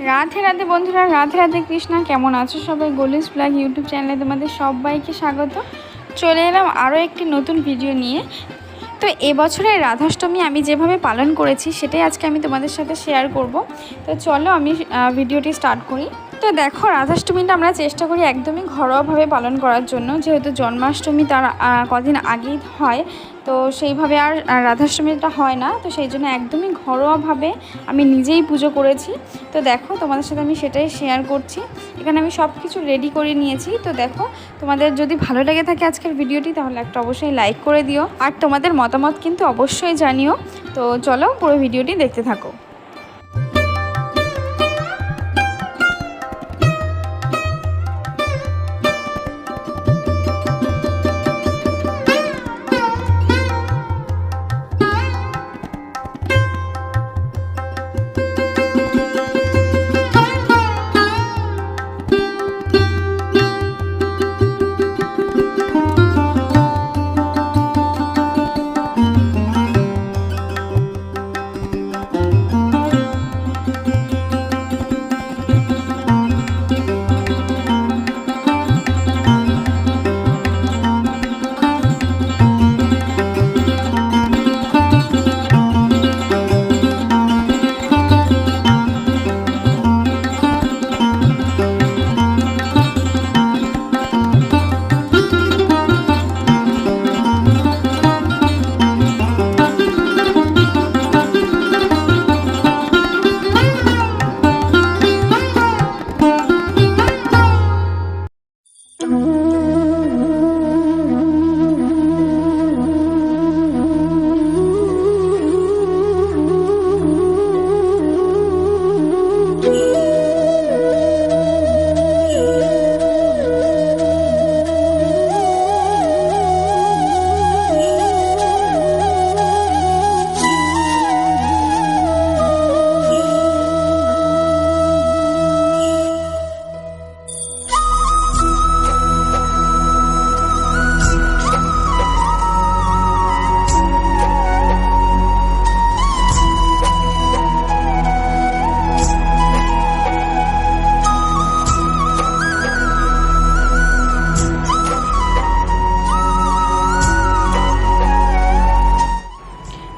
রাধে রাধে বন্ধুরা, রাধে রাধে কৃষ্ণা। কেমন আছো সবাই? গোলুস ব্লগ ইউটিউব চ্যানেলে তোমাদের সবাইকে স্বাগত। চলে এলাম আরও একটি নতুন ভিডিও নিয়ে। তো এবছরের রাধাষ্টমী আমি যেভাবে পালন করেছি সেটাই আজকে আমি তোমাদের সাথে শেয়ার করব। তো চলো আমি ভিডিওটি স্টার্ট করি। তো দেখো, রাধাষ্টমীটা আমরা চেষ্টা করি একদমই ঘরোয়াভাবে পালন করার জন্য, যেহেতু জন্মাষ্টমী তার কদিন আগেই হয়, তো সেইভাবে আর রাধাষ্টমীটা হয় না। তো সেই জন্য একদমই ঘরোয়াভাবে আমি নিজেই পুজো করেছি। তো দেখো, তোমাদের সাথে আমি সেটাই শেয়ার করছি। এখানে আমি সব কিছু রেডি করে নিয়েছি। তো দেখো, তোমাদের যদি ভালো লেগে থাকে আজকের ভিডিওটি তাহলে একটা অবশ্যই লাইক করে দিও, আর তোমাদের মতামত কিন্তু অবশ্যই জানিও। তো চলো পুরো ভিডিওটি দেখতে থাকো।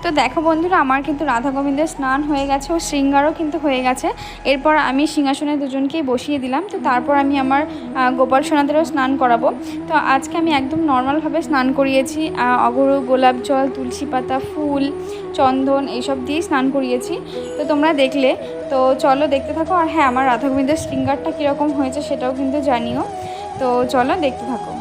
তো দেখো বন্ধুরা, আমার কিন্তু রাধা গোবিন্দের স্নান হয়ে গেছে ও শৃঙ্গারও কিন্তু হয়ে গেছে। এরপর আমি সিংহাসনে দুজনকেই বসিয়ে দিলাম। তো তারপর আমি আমার গোপাল সোনাদেরও স্নান করাবো। তো আজকে আমি একদম নর্মালভাবে স্নান করিয়েছি। অগরু, গোলাপ জল, তুলসী পাতা, ফুল, চন্দন এইসব দিয়েই স্নান করিয়েছি। তো তোমরা দেখলে, তো চলো দেখতে থাকো। আর হ্যাঁ, আমার রাধা গোবিন্দের শৃঙ্গারটা কীরকম হয়েছে সেটাও কিন্তু জানিও। তো চলো দেখতে থাকো।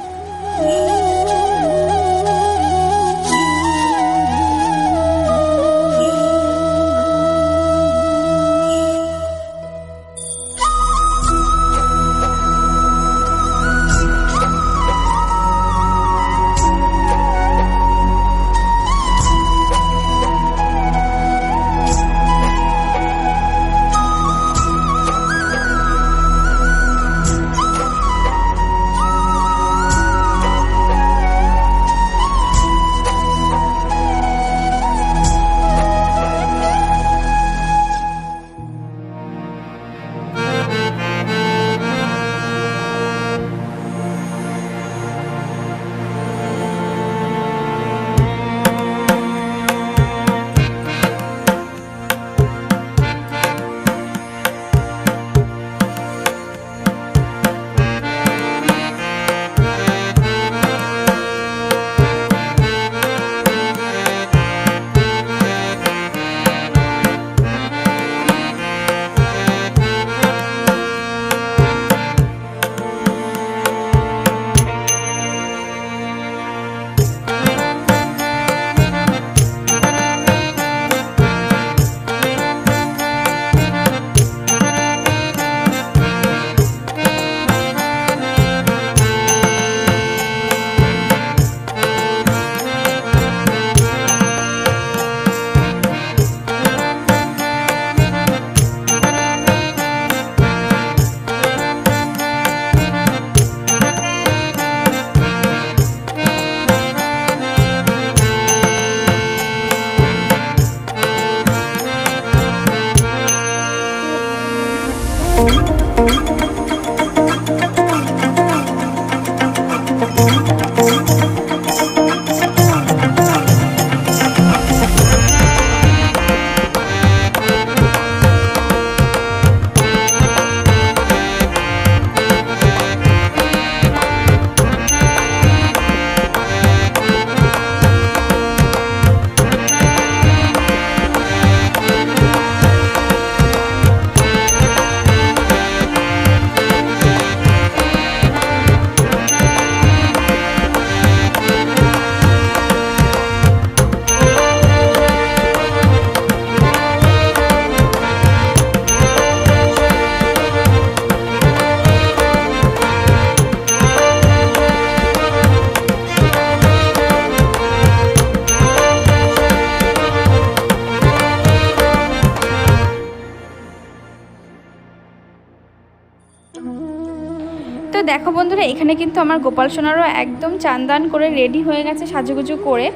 তো দেখো বন্ধুরা, এখানে কিন্তু আমার গোপাল সোনারও একদম চান্দান করে রেডি হয়ে গেছে সাজুগুজু করে।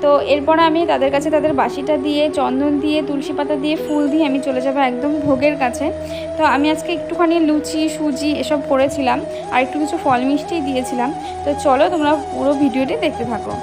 তো এরপর আমি তাদের কাছে তাদের বাসিটা দিয়ে, চন্দন দিয়ে, তুলসী পাতা দিয়ে, ফুল দিয়ে আমি চলে যাবো একদম ভোগের কাছে। তো আমি আজকে একটুখানি লুচি, সুজি এসব করেছিলাম, আর একটু কিছু ফল মিষ্টি দিয়েছিলাম। তো চলো তোমরা পুরো ভিডিওটি দেখতে থাকো।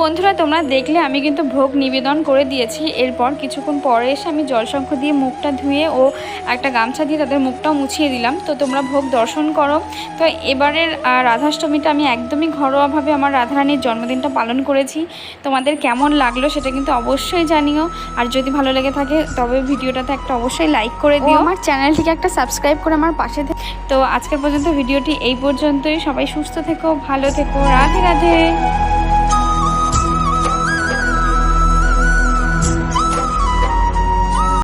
বন্ধুরা তোমরা দেখলে আমি কিন্তু ভোগ নিবেদন করে দিয়েছি। এরপর কিছুক্ষণ পরে এসে আমি জলশঙ্খ দিয়ে মুখটা ধুয়ে ও একটা গামছা দিয়ে তাদের মুখটাও মুছিয়ে দিলাম। তো তোমরা ভোগ দর্শন করো। তো এবারের রাধাষ্টমীটা আমি একদমই ঘরোয়াভাবে আমার রাধারানীর জন্মদিনটা পালন করেছি। তোমাদের কেমন লাগলো সেটা কিন্তু অবশ্যই জানিও, আর যদি ভালো লেগে থাকে তবে ভিডিওটাতে একটা অবশ্যই লাইক করে দিও, আমার চ্যানেলটিকে একটা সাবস্ক্রাইব করে আমার পাশে থেকো। তো আজকের পর্যন্ত ভিডিওটি এই পর্যন্তই। সবাই সুস্থ থেকো, ভালো থেকো, রাধে রাধে।